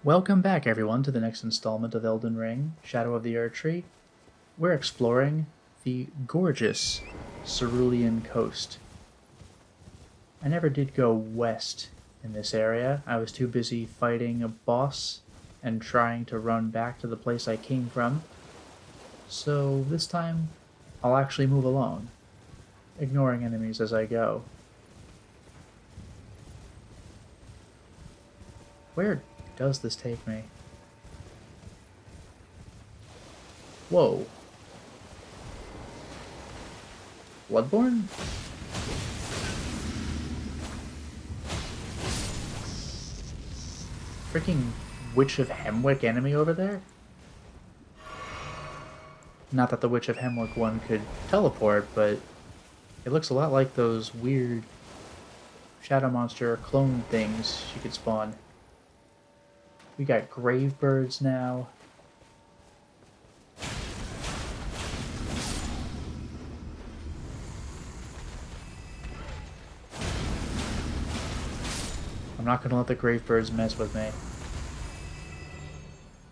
Welcome back, everyone, to the next installment of Elden Ring, Shadow of the Erdtree. We're exploring the gorgeous Cerulean Coast. I never did go west in this area. I was too busy fighting a boss and trying to run back to the place I came from. So this time, I'll actually move alone, ignoring enemies as I go. Where does this take me? Whoa. Bloodborne? Freaking Witch of Hemwick enemy over there? Not that the Witch of Hemwick one could teleport, but it looks a lot like those weird shadow monster clone things she could spawn. We got grave birds now. I'm not going to let the grave birds mess with me.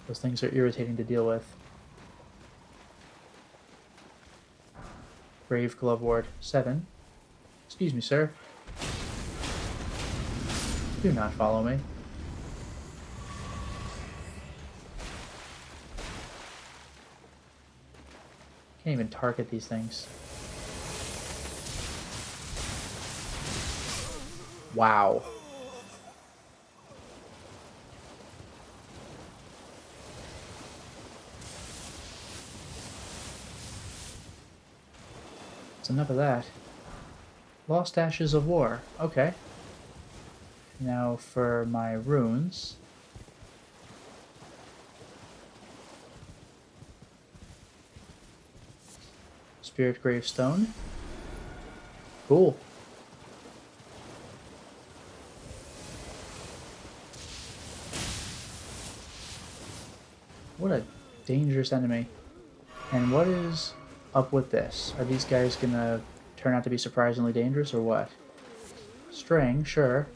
Those things are irritating to deal with. Grave Glove Ward 7. Excuse me, sir. Do not follow me. Can't even target these things. Wow. That's enough of that. Lost Ashes of War. Okay. Now for my runes. Spirit Gravestone. Cool. What a dangerous enemy. And what is up with this? Are these guys gonna turn out to be surprisingly dangerous or what? String, sure.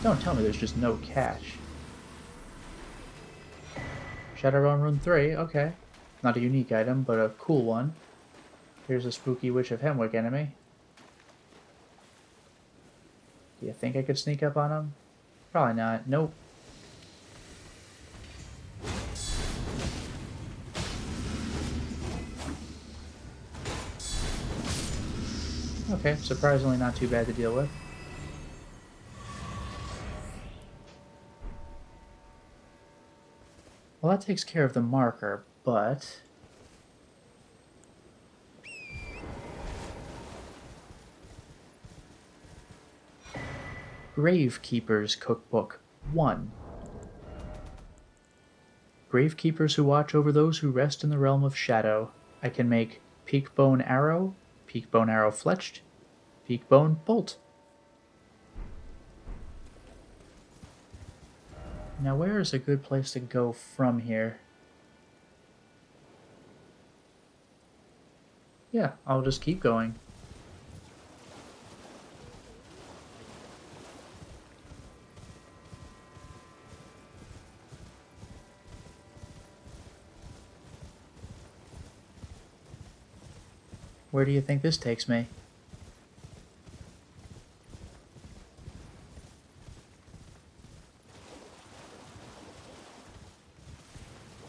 Don't tell me there's just no catch. Shadowrun Rune 3, okay. Not a unique item, but a cool one. Here's a spooky Witch of Hemwick enemy. Do you think I could sneak up on him? Probably not. Nope. Okay, surprisingly not too bad to deal with. Well, that takes care of the marker, but... Gravekeeper's Cookbook 1. Gravekeepers who watch over those who rest in the realm of shadow. I can make peakbone arrow fletched, peakbone bolt. Now where is a good place to go from here? Yeah, I'll just keep going. Where do you think this takes me?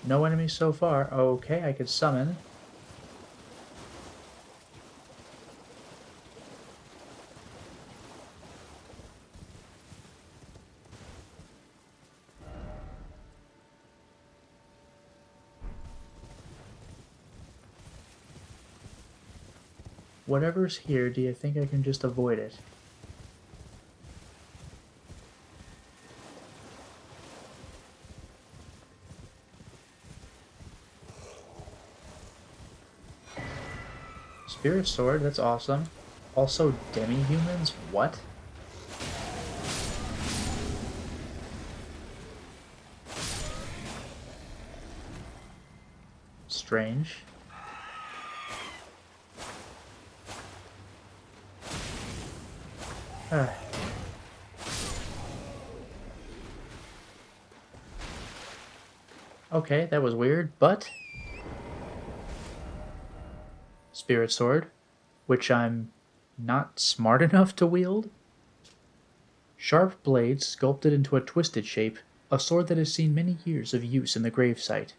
No enemies so far. Okay, I could summon. Whatever's here, do you think I can just avoid it? Spirit Sword, that's awesome. Also, demi-humans? What? Strange. Ah. Okay, that was weird, but... Spirit Sword, which I'm not smart enough to wield. Sharp blades sculpted into a twisted shape, a sword that has seen many years of use in the gravesite.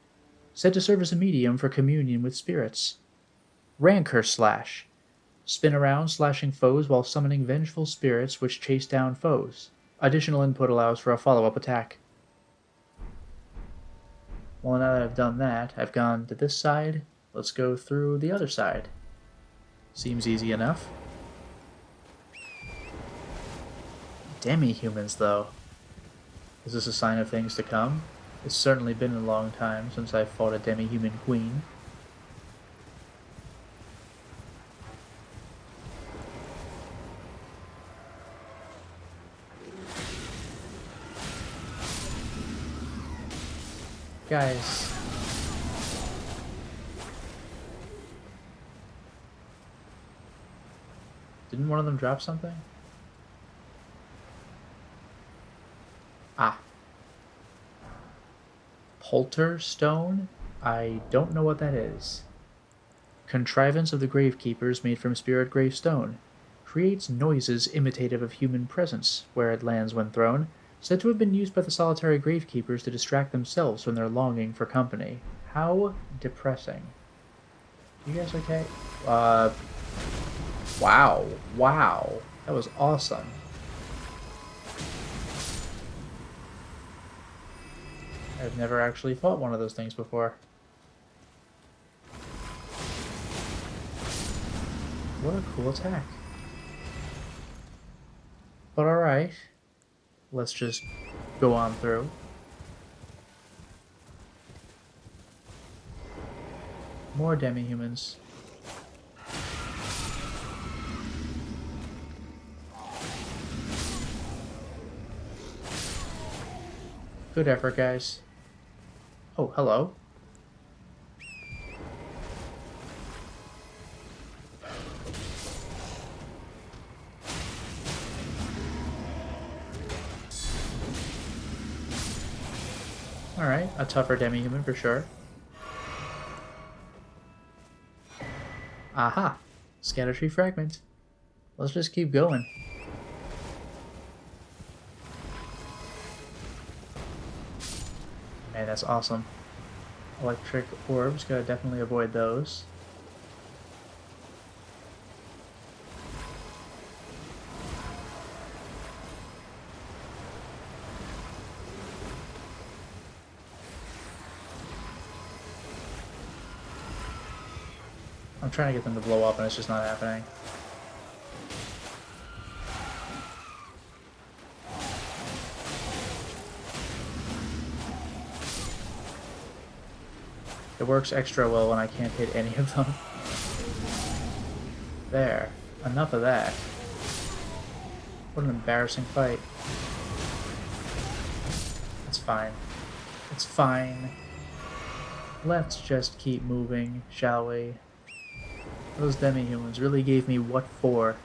Said to serve as a medium for communion with spirits. Rancor Slash. Spin around, slashing foes while summoning vengeful spirits which chase down foes. Additional input allows for a follow-up attack. Well, now that I've done that, I've gone to this side. Let's go through the other side. Seems easy enough. Demi-humans, though. Is this a sign of things to come? It's certainly been a long time since I fought a demi-human queen. Guys. Didn't one of them drop something? Ah. Polter Stone? I don't know what that is. Contrivance of the Gravekeepers made from spirit grave stone. Creates noises imitative of human presence, where it lands when thrown. Said to have been used by the solitary Gravekeepers to distract themselves from their longing for company. How depressing. You guys okay? Wow. Wow. That was awesome. I've never actually fought one of those things before. What a cool attack. But alright. Let's just go on through. More demi-humans. Good effort, guys. Oh, hello. Alright, a tougher demi-human for sure. Aha! Scatter tree fragment. Let's just keep going. Man, that's awesome. Electric orbs, gotta definitely avoid those. I'm trying to get them to blow up and it's just not happening. It works extra well when I can't hit any of them. There. Enough of that. What an embarrassing fight. It's fine. It's fine. Let's just keep moving, shall we? Those demi-humans really gave me what for.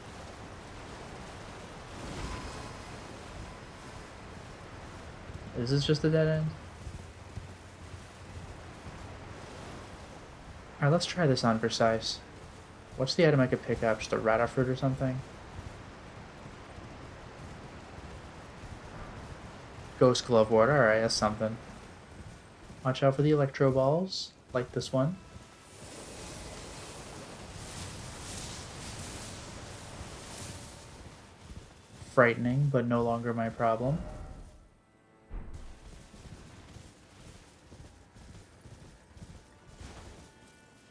Is this just a dead end? Alright, let's try this on for size. What's the item I could pick up? Just a rata fruit or something? Ghost Glove Ward, alright, that's something. Watch out for the electro balls, like this one. Frightening, but no longer my problem.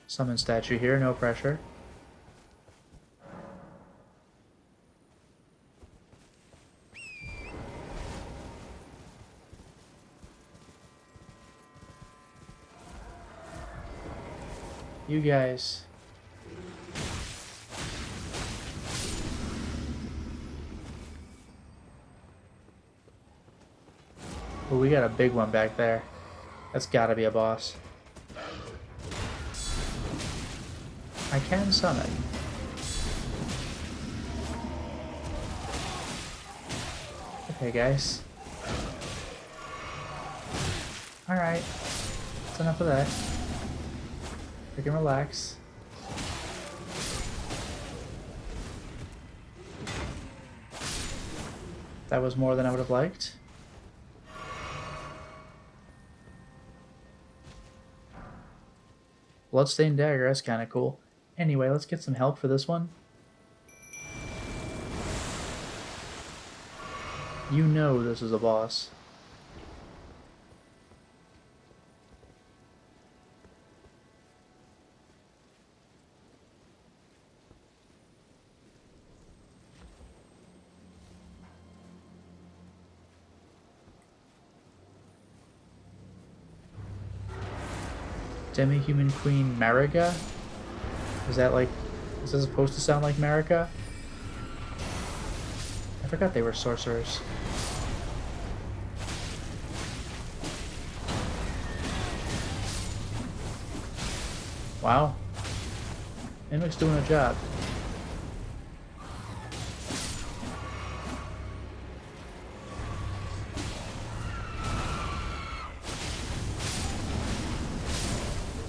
Summon statue here, no pressure. You guys. Oh, we got a big one back there. That's gotta be a boss. I can summon. Okay, guys. Alright. That's enough of that. Freaking relax. That was more than I would have liked. Bloodstained dagger, that's kind of cool. Anyway, let's get some help for this one. You know this is a boss. Demi-human queen Marika? Is that like... is this supposed to sound like Marika? I forgot they were sorcerers. Wow. Mimic's doing a job.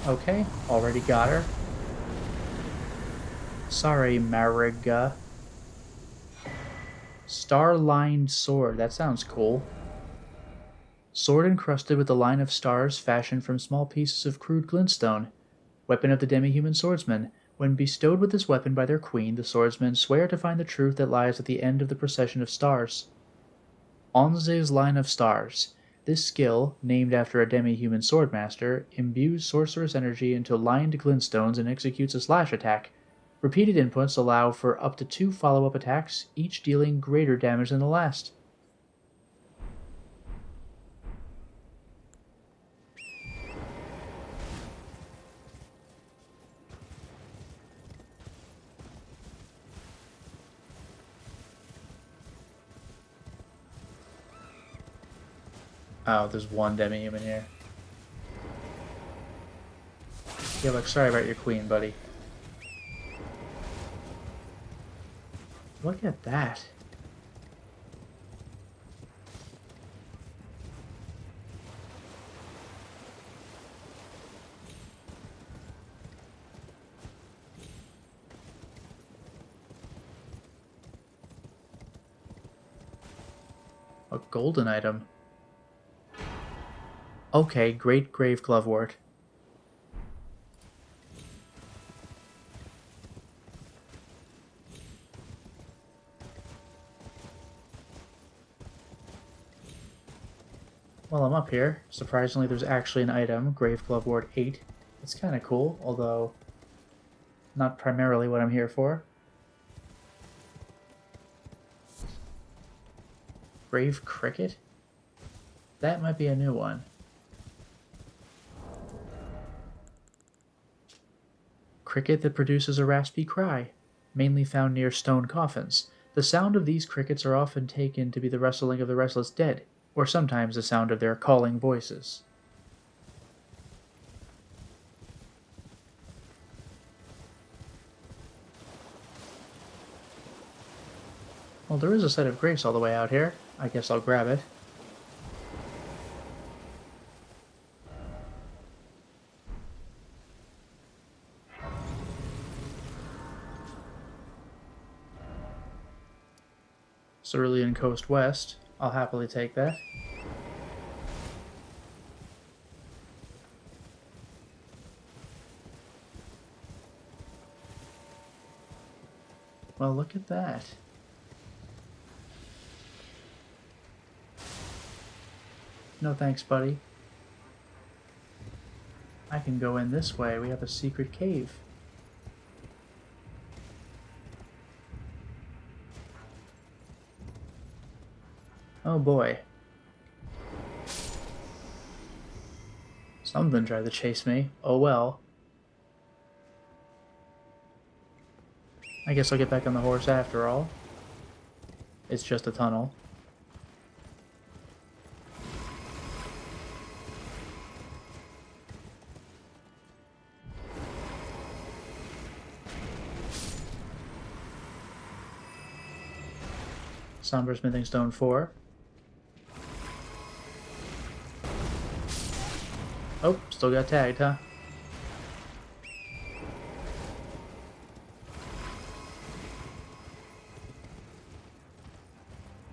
Okay, already got her. Sorry, Mariga. Star-lined sword, that sounds cool. Sword encrusted with a line of stars fashioned from small pieces of crude glintstone. Weapon of the demi-human swordsman. When bestowed with this weapon by their queen, the swordsmen swear to find the truth that lies at the end of the procession of stars. Onze's line of stars. This skill, named after a demi-human swordmaster, imbues sorceress energy into lined glintstones and executes a slash attack. Repeated inputs allow for up to 2 follow-up attacks, each dealing greater damage than the last. Oh, there's one demi-human here. Yeah, look, sorry about your queen, buddy. Look at that. A golden item. Okay, great grave glovewort. While I'm up here, surprisingly there's actually an item, Grave Glovewort 8. It's kind of cool, although not primarily what I'm here for. Grave Cricket? That might be a new one. Cricket that produces a raspy cry, mainly found near stone coffins. The sound of these crickets are often taken to be the rustling of the restless dead, or sometimes the sound of their calling voices. Well, there is a site of grace all the way out here. I guess I'll grab it. Cerulean Coast West. I'll happily take that. Well, look at that. No thanks, buddy. I can go in this way. We have a secret cave. Oh boy. Something tried to chase me. Oh well. I guess I'll get back on the horse after all. It's just a tunnel. Somber Smithing Stone 4. Oh, still got tagged, huh?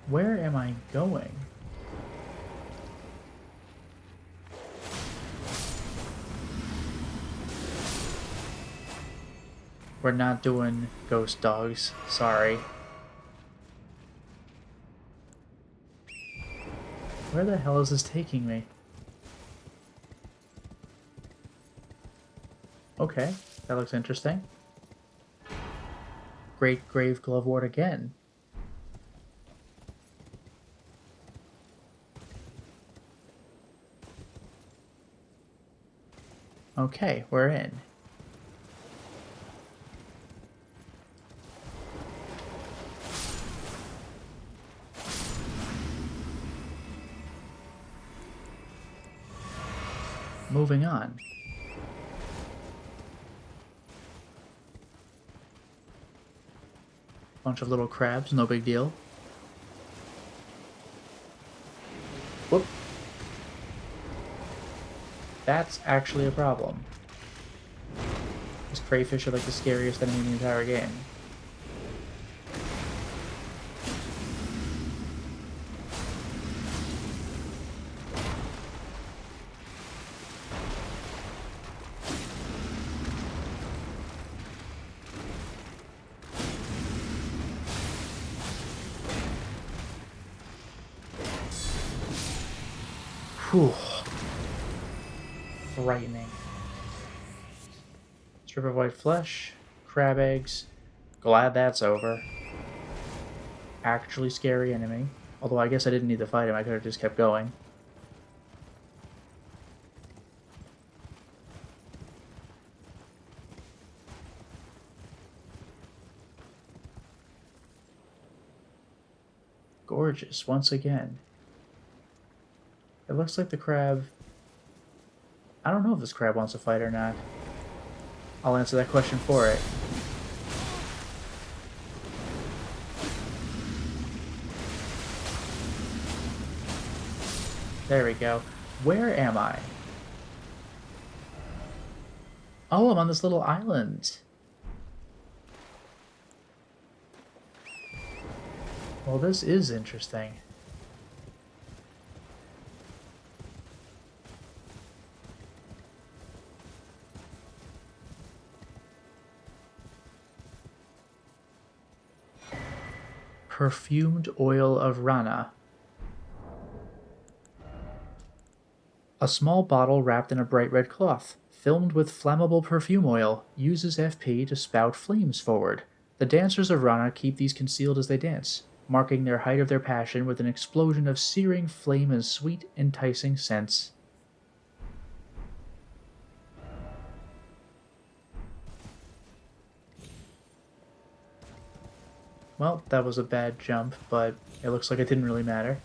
Where am I going? We're not doing ghost dogs. Sorry. Where the hell is this taking me? Okay, that looks interesting. Great Grave Glovewort again. Okay, we're in. Moving on. Bunch of little crabs, no big deal. Whoop. That's actually a problem. These crayfish are like the scariest enemy in the entire game. Whew. Frightening. Strip of white flesh, crab eggs. Glad that's over. Actually scary enemy. Although I guess I didn't need to fight him, I could have just kept going. Gorgeous, once again. It looks like the crab... I don't know if this crab wants to fight or not. I'll answer that question for it. There we go. Where am I? Oh, I'm on this little island. Well, this is interesting. Perfumed oil of Rana. A small bottle wrapped in a bright red cloth, filmed with flammable perfume oil, uses FP to spout flames forward. The dancers of Rana keep these concealed as they dance, marking their height of their passion with an explosion of searing flame and sweet, enticing scents. Well, that was a bad jump, but it looks like it didn't really matter.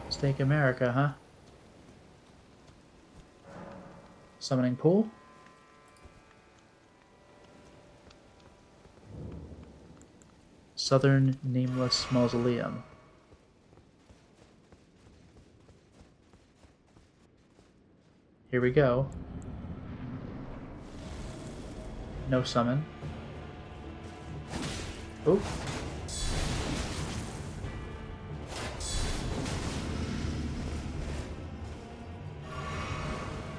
Steak America, huh? Summoning pool? Southern Nameless Mausoleum. Here we go. No summon. Oop.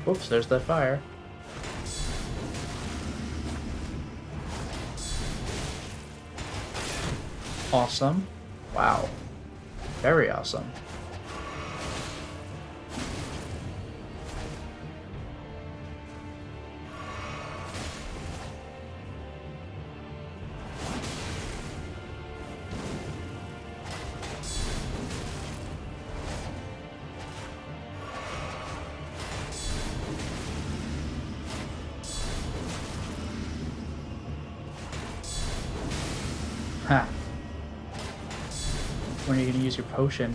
Whoops, there's that fire. Awesome. Wow. Very awesome. Ha. When are you going to use your potion?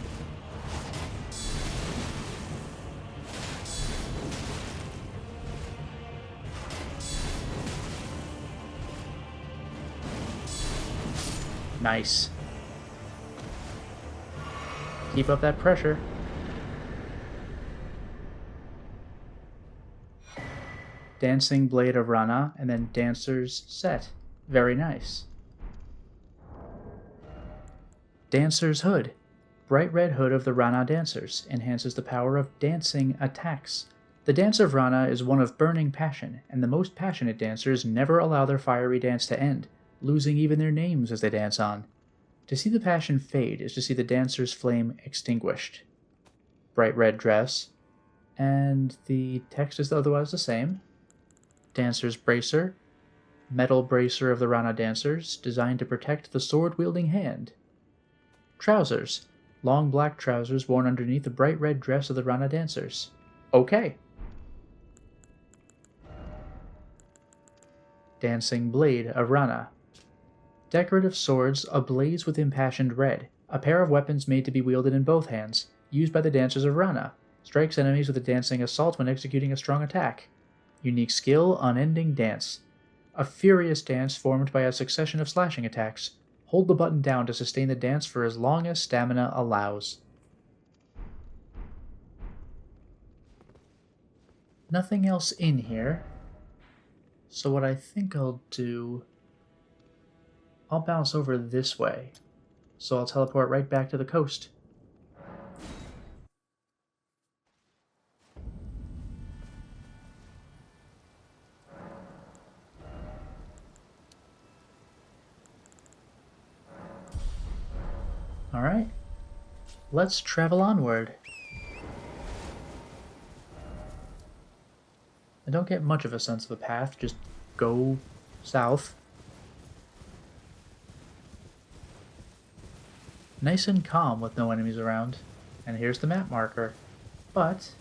Nice. Keep up that pressure. Dancing Blade of Rana, and then Dancer's Set. Very nice. Dancer's Hood. Bright red hood of the Rana dancers enhances the power of dancing attacks. The dance of Rana is one of burning passion, and the most passionate dancers never allow their fiery dance to end, losing even their names as they dance on. To see the passion fade is to see the dancer's flame extinguished. Bright red dress, and the text is otherwise the same. Dancer's Bracer. Metal bracer of the Rana dancers, designed to protect the sword-wielding hand. Trousers. Long black trousers worn underneath the bright red dress of the Rana dancers. Okay. Dancing Blade of Rana. Decorative swords ablaze with impassioned red, a pair of weapons made to be wielded in both hands, used by the dancers of Rana. Strikes enemies with a dancing assault when executing a strong attack. Unique skill, Unending Dance. A furious dance formed by a succession of slashing attacks. Hold the button down to sustain the dance for as long as stamina allows. Nothing else in here. So what I think I'll do... I'll bounce over this way. So I'll teleport right back to the coast. Alright, let's travel onward. I don't get much of a sense of a path, just go south. Nice and calm with no enemies around. And here's the map marker. But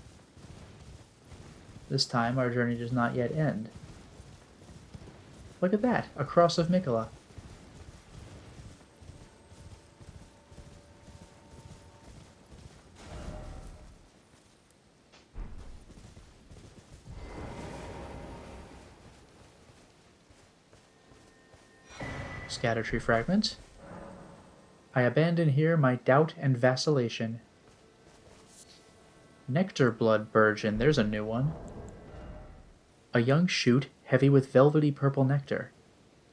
this time our journey does not yet end. Look at that, a cross of Mikola. Scattertree fragment. I abandon here my doubt and vacillation. Nectar Blood Burgeon, there's a new one. A young shoot heavy with velvety purple nectar.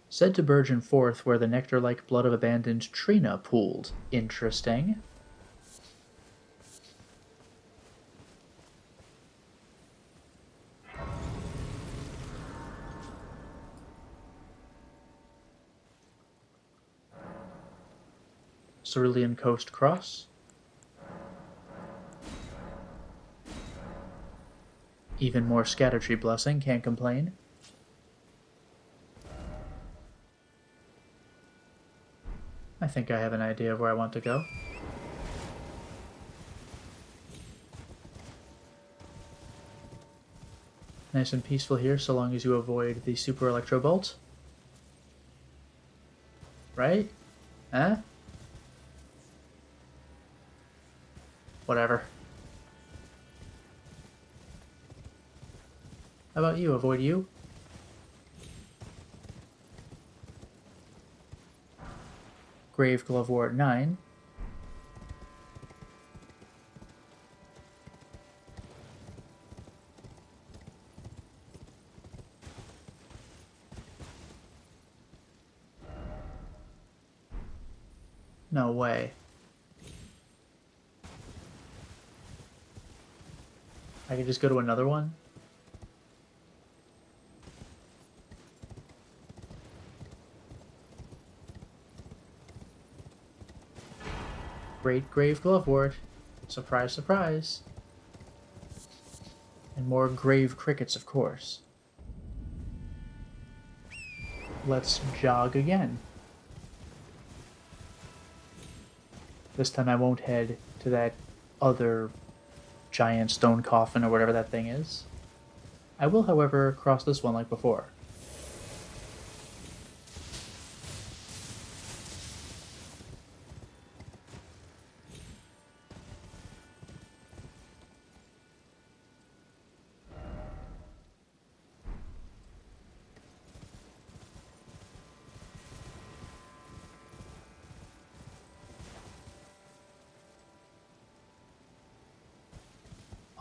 Said to burgeon forth where the nectar-like blood of abandoned Trina pooled. Interesting. Cerulean Coast Cross. Even more Scattertree Blessing, can't complain. I think I have an idea of where I want to go. Nice and peaceful here, so long as you avoid the Super Electro Bolt. Right? Huh? Whatever. How about you? Avoid you? Grave Glovewort 9. No way. I could just go to another one? Great Grave Glovewort. Surprise, surprise. And more grave crickets, of course. Let's jog again. This time I won't head to that other giant stone coffin or whatever that thing is. I will, however, cross this one like before.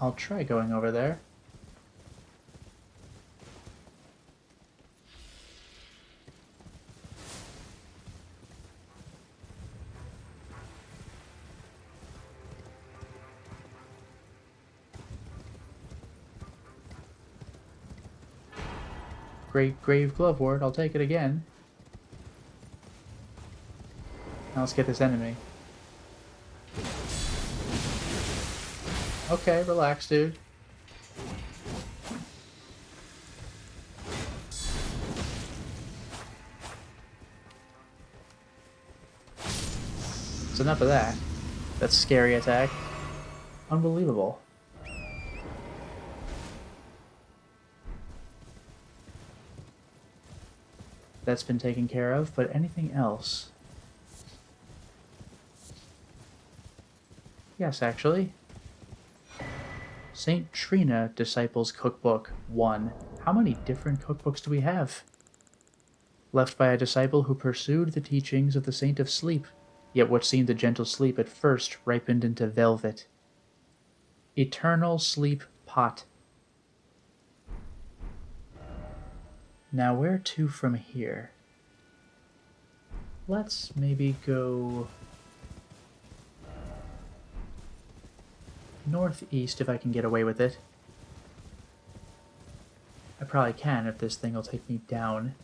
I'll try going over there. Great Grave Glovewort, I'll take it again. Now let's get this enemy. Okay, relax, dude. It's enough of that. That scary attack. Unbelievable. That's been taken care of, but anything else? Yes, actually. St. Trina Disciples Cookbook 1. How many different cookbooks do we have? Left by a disciple who pursued the teachings of the Saint of Sleep, yet what seemed a gentle sleep at first ripened into velvet. Eternal Sleep Pot. Now where to from here? Let's maybe go northeast if I can get away with it. I probably can if this thing will take me down.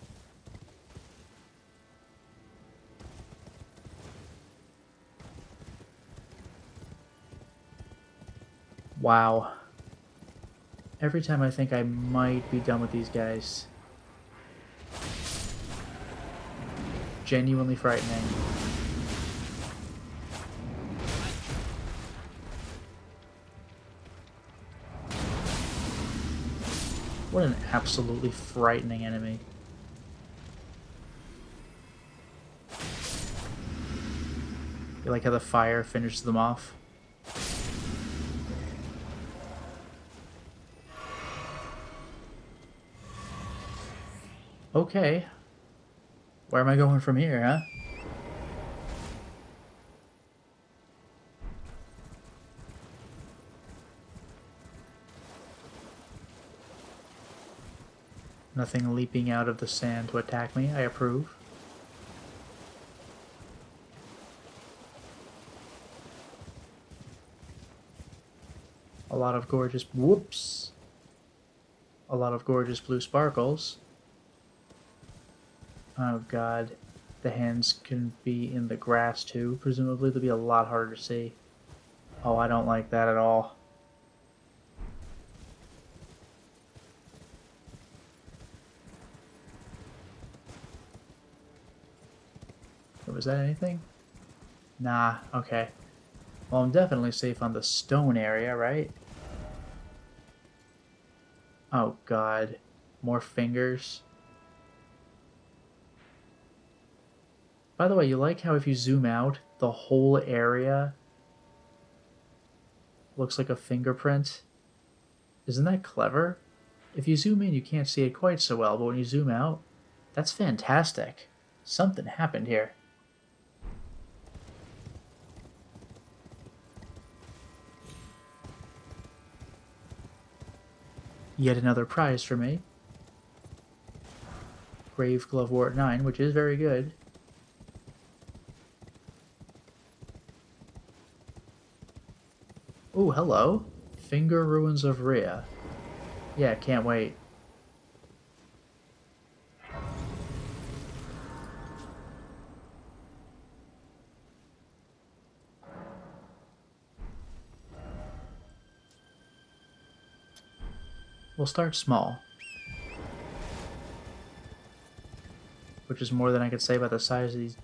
Wow. Every time I think I might be done with these guys. Genuinely frightening. What an absolutely frightening enemy. You like how the fire finishes them off? Okay. Where am I going from here, huh? Nothing leaping out of the sand to attack me. I approve. A lot of gorgeous... Whoops! A lot of gorgeous blue sparkles. Oh god. The hands can be in the grass too. Presumably they'll be a lot harder to see. Oh, I don't like that at all. Was that anything? Nah, okay. Well, I'm definitely safe on the stone area, right? Oh god. More fingers. By the way, you like how if you zoom out, the whole area looks like a fingerprint? Isn't that clever? If you zoom in, you can't see it quite so well, but when you zoom out, that's fantastic. Something happened here. Yet another prize for me. Grave Glovewort 9, which is very good. Ooh, hello. Finger Ruins of Rhea. Yeah, can't wait. We'll start small. Which is more than I could say about the size of these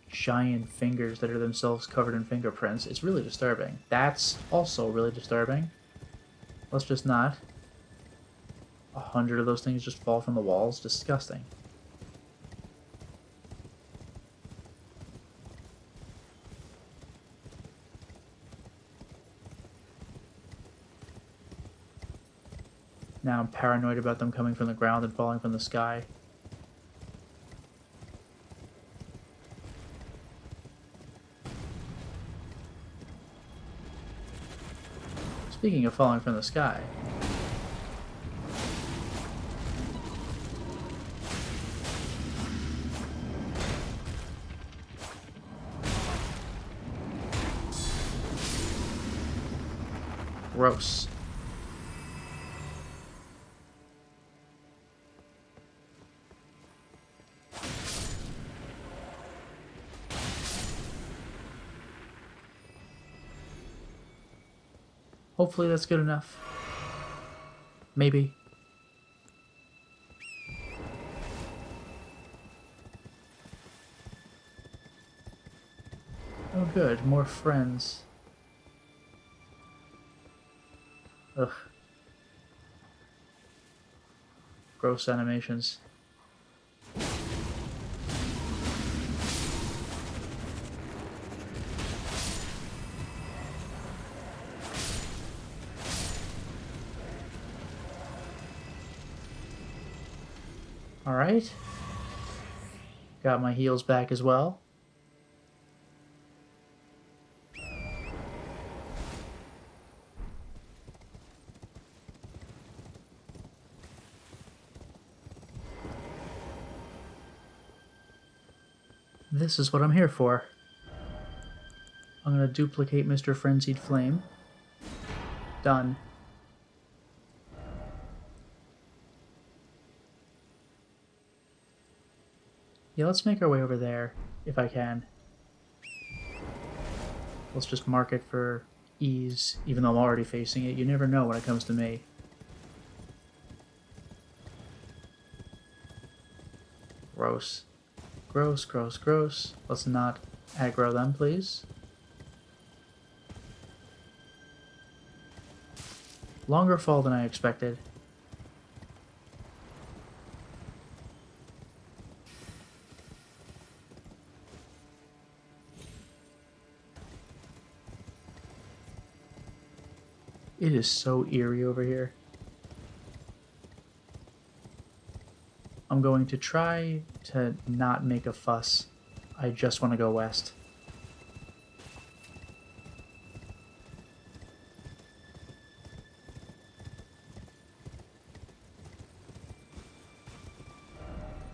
giant fingers that are themselves covered in fingerprints. It's really disturbing. That's also really disturbing. Let's just not. 100 of those things just fall from the walls. Disgusting. Now I'm paranoid about them coming from the ground and falling from the sky. Speaking of falling from the sky. Gross. Hopefully that's good enough. Maybe. Oh good, more friends. Ugh. Gross animations. Alright. Got my heals back as well. This is what I'm here for. I'm gonna duplicate Mr. Frenzied Flame. Done. Yeah, let's make our way over there, if I can. Let's just mark it for ease, even though I'm already facing it. You never know when it comes to me. Gross. Gross, gross, gross. Let's not aggro them, please. Longer fall than I expected. It is so eerie over here. I'm going to try to not make a fuss. I just want to go west.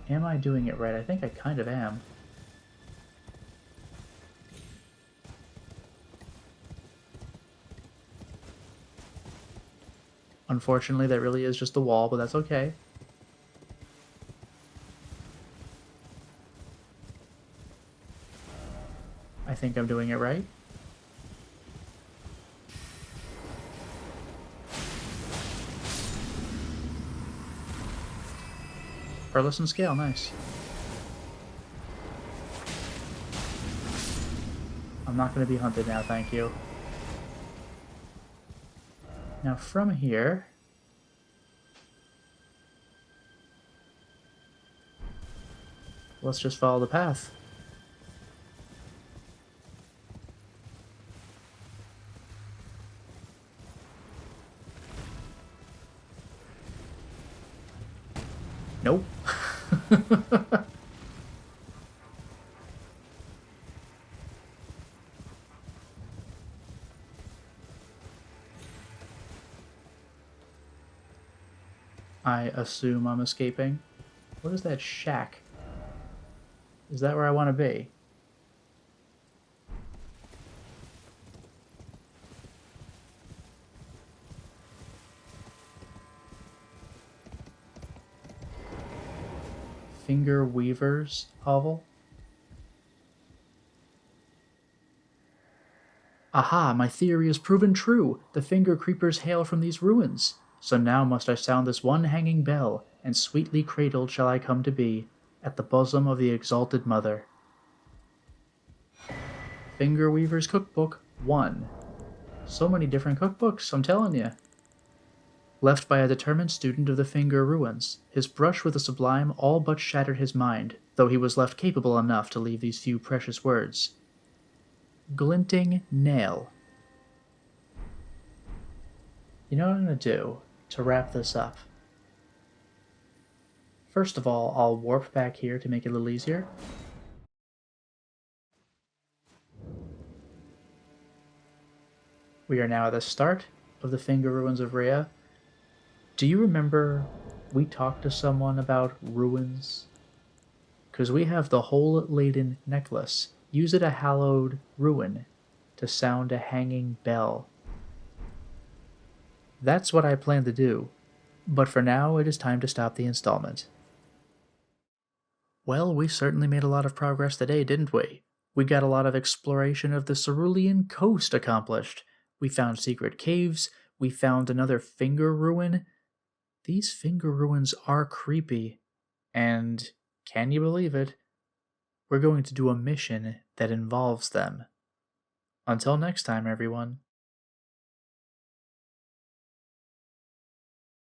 Am I doing it right? I think I kind of am. Unfortunately, that really is just the wall, but that's okay. I think I'm doing it right. Burleson scale, nice. I'm not going to be hunted now, thank you. Now from here... let's just follow the path. Nope. I assume I'm escaping. What is that shack? Is that where I want to be? Finger Weaver's hovel? Aha, my theory is proven true. The finger creepers hail from these ruins. So now must I sound this one hanging bell, and sweetly cradled shall I come to be, at the bosom of the exalted mother. Finger Weaver's Cookbook 1. So many different cookbooks, I'm telling you. Left by a determined student of the Finger Ruins, his brush with the sublime all but shattered his mind, though he was left capable enough to leave these few precious words. Glinting Nail. You know what I'm going to do to wrap this up? First of all, I'll warp back here to make it a little easier. We are now at the start of the Finger Ruins of Rhea, do you remember we talked to someone about ruins? Because we have the hole-laden necklace. Use it a hallowed ruin to sound a hanging bell. That's what I plan to do, but for now it is time to stop the installment. Well, we certainly made a lot of progress today, didn't we? We got a lot of exploration of the Cerulean Coast accomplished. We found secret caves, we found another finger ruin. These finger ruins are creepy, and can you believe it? We're going to do a mission that involves them. Until next time, everyone.